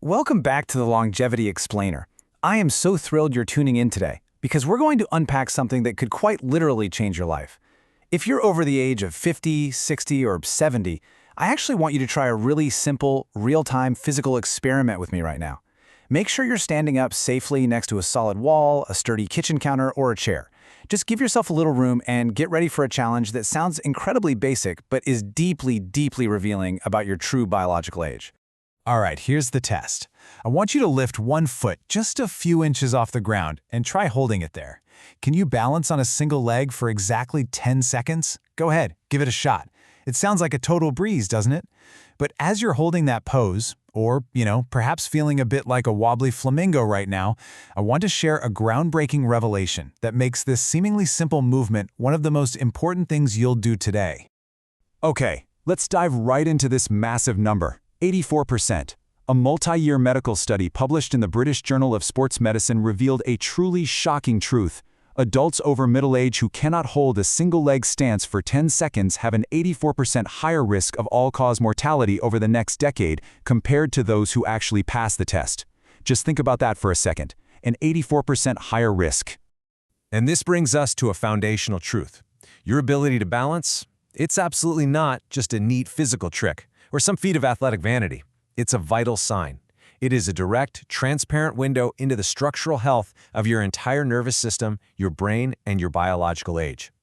Welcome back to the Longevity Explainer. I am so thrilled you're tuning in today because we're going to unpack something that could quite literally change your life. If you're over the age of 50, 60, or 70, I actually want you to try a really simple, real-time physical experiment with me right now. Make sure you're standing up safely next to a solid wall, a sturdy kitchen counter, or a chair. Just give yourself a little room and get ready for a challenge that sounds incredibly basic but is deeply, deeply revealing about your true biological age. All right, here's the test. I want you to lift one foot just a few inches off the ground and try holding it there. Can you balance on a single leg for exactly 10 seconds? Go ahead, give it a shot. It sounds like a total breeze, doesn't it? But as you're holding that pose, or, perhaps feeling a bit like a wobbly flamingo right now, I want to share a groundbreaking revelation that makes this seemingly simple movement one of the most important things you'll do today. Okay, let's dive right into this massive number. 84%. A multi-year medical study published in the British Journal of Sports Medicine revealed a truly shocking truth. Adults over middle age who cannot hold a single-leg stance for 10 seconds have an 84% higher risk of all-cause mortality over the next decade compared to those who actually pass the test. Just think about that for a second. An 84% higher risk. And this brings us to a foundational truth. Your ability to balance? It's absolutely not just a neat physical trick or some feat of athletic vanity. It's a vital sign. It is a direct, transparent window into the structural health of your entire nervous system, your brain, and your biological age.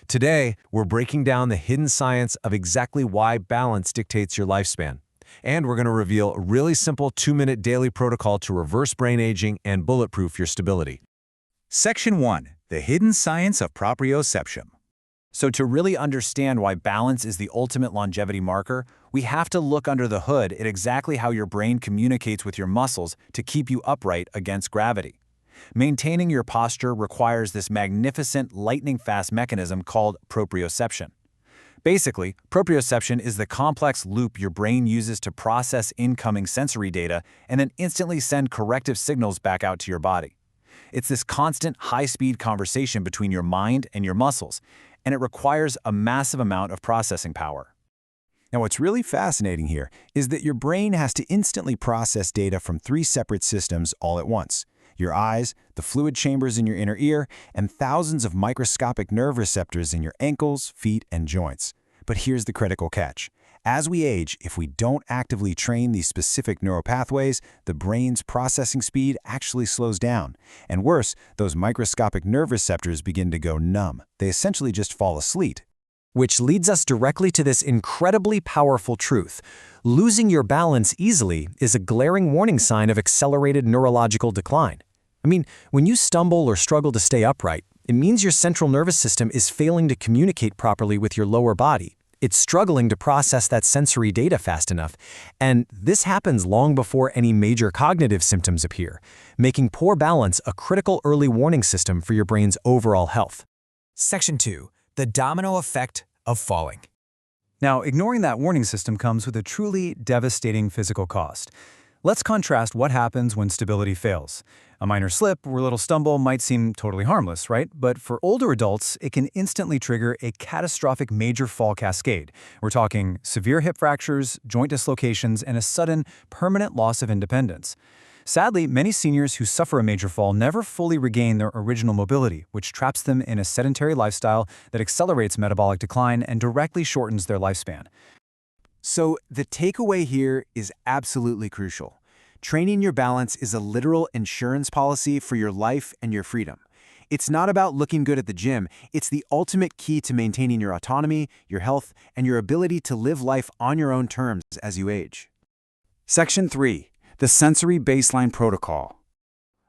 Today, we're breaking down the hidden science of exactly why balance dictates your lifespan. And we're going to reveal a really simple 2-minute daily protocol to reverse brain aging and bulletproof your stability. Section 1. The Hidden Science of Proprioception. So to really understand why balance is the ultimate longevity marker, we have to look under the hood at exactly how your brain communicates with your muscles to keep you upright against gravity. Maintaining your posture requires this magnificent, lightning-fast mechanism called proprioception. Basically, proprioception is the complex loop your brain uses to process incoming sensory data and then instantly send corrective signals back out to your body. It's this constant, high-speed conversation between your mind and your muscles, and it requires a massive amount of processing power. Now, what's really fascinating here is that your brain has to instantly process data from 3 separate systems all at once: your eyes, the fluid chambers in your inner ear, and thousands of microscopic nerve receptors in your ankles, feet, and joints. But here's the critical catch. As we age, if we don't actively train these specific neural pathways, the brain's processing speed actually slows down. And worse, those microscopic nerve receptors begin to go numb. They essentially just fall asleep. Which leads us directly to this incredibly powerful truth. Losing your balance easily is a glaring warning sign of accelerated neurological decline. I mean, when you stumble or struggle to stay upright, it means your central nervous system is failing to communicate properly with your lower body. It's struggling to process that sensory data fast enough, and this happens long before any major cognitive symptoms appear, making poor balance a critical early warning system for your brain's overall health. Section 2. The domino effect of falling. Now, ignoring that warning system comes with a truly devastating physical cost. Let's contrast what happens when stability fails. A minor slip or a little stumble might seem totally harmless, right? But for older adults, it can instantly trigger a catastrophic major fall cascade. We're talking severe hip fractures, joint dislocations, and a sudden, permanent loss of independence. Sadly, many seniors who suffer a major fall never fully regain their original mobility, which traps them in a sedentary lifestyle that accelerates metabolic decline and directly shortens their lifespan. So the takeaway here is absolutely crucial. Training your balance is a literal insurance policy for your life and your freedom. It's not about looking good at the gym. It's the ultimate key to maintaining your autonomy, your health, and your ability to live life on your own terms as you age. Section 3. The Sensory Baseline Protocol.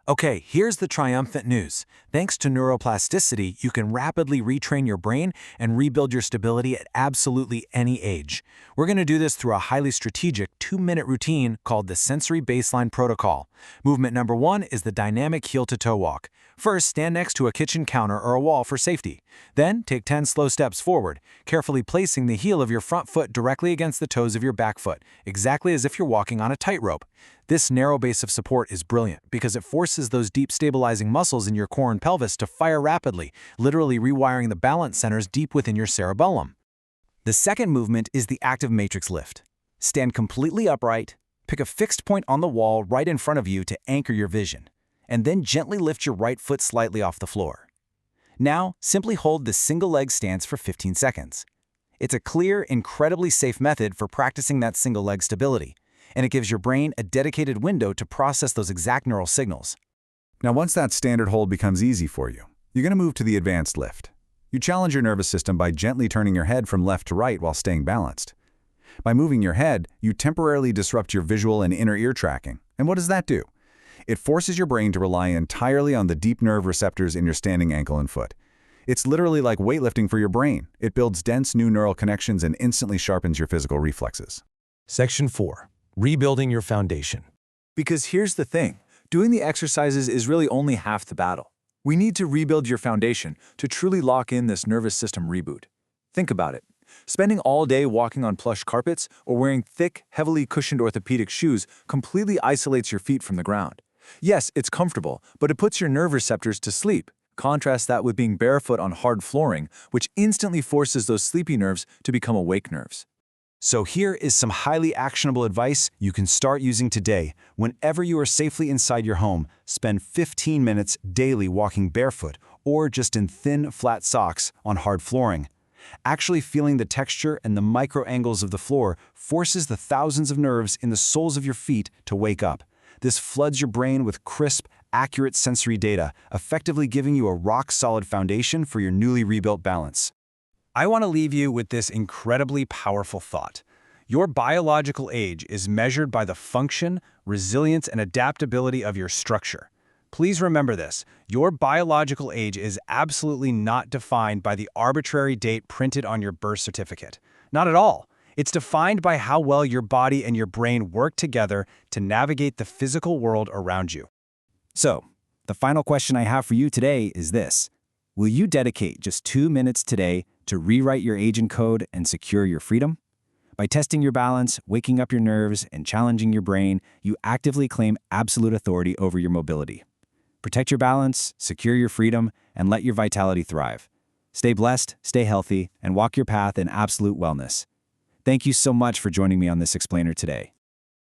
Okay, here's the triumphant news. Thanks to neuroplasticity, you can rapidly retrain your brain and rebuild your stability at absolutely any age. We're going to do this through a highly strategic 2-minute routine called the Sensory Baseline Protocol. Movement number 1 is the dynamic heel-to-toe walk. First, stand next to a kitchen counter or a wall for safety. Then, take 10 slow steps forward, carefully placing the heel of your front foot directly against the toes of your back foot, exactly as if you're walking on a tightrope. This narrow base of support is brilliant because it forces those deep stabilizing muscles in your core and pelvis to fire rapidly, literally rewiring the balance centers deep within your cerebellum. The second movement is the active matrix lift. Stand completely upright, Pick a fixed point on the wall right in front of you to anchor your vision, and then gently lift your right foot slightly off the floor. Now, simply hold this single leg stance for 15 seconds. It's a clear, incredibly safe method for practicing that single leg stability, and it gives your brain a dedicated window to process those exact neural signals. Now, once that standard hold becomes easy for you, you're going to move to the advanced lift. You challenge your nervous system by gently turning your head from left to right while staying balanced. By moving your head, you temporarily disrupt your visual and inner ear tracking. And what does that do? It forces your brain to rely entirely on the deep nerve receptors in your standing ankle and foot. It's literally like weightlifting for your brain. It builds dense new neural connections and instantly sharpens your physical reflexes. Section 4. Rebuilding your foundation. Because here's the thing, doing the exercises is really only half the battle. We need to rebuild your foundation to truly lock in this nervous system reboot. Think about it. Spending all day walking on plush carpets or wearing thick, heavily cushioned orthopedic shoes completely isolates your feet from the ground. Yes, it's comfortable, but it puts your nerve receptors to sleep. Contrast that with being barefoot on hard flooring, which instantly forces those sleepy nerves to become awake nerves. So here is some highly actionable advice you can start using today. Whenever you are safely inside your home, spend 15 minutes daily walking barefoot or just in thin, flat socks on hard flooring. Actually feeling the texture and the micro angles of the floor forces the thousands of nerves in the soles of your feet to wake up. This floods your brain with crisp, accurate sensory data, effectively giving you a rock-solid foundation for your newly rebuilt balance. I want to leave you with this incredibly powerful thought. Your biological age is measured by the function, resilience, and adaptability of your structure. Please remember this. Your biological age is absolutely not defined by the arbitrary date printed on your birth certificate. Not at all. It's defined by how well your body and your brain work together to navigate the physical world around you. So, the final question I have for you today is this. Will you dedicate just 2 minutes today to rewrite your aging code and secure your freedom? By testing your balance, waking up your nerves, and challenging your brain, you actively claim absolute authority over your mobility. Protect your balance, secure your freedom, and let your vitality thrive. Stay blessed, stay healthy, and walk your path in absolute wellness. Thank you so much for joining me on this explainer today.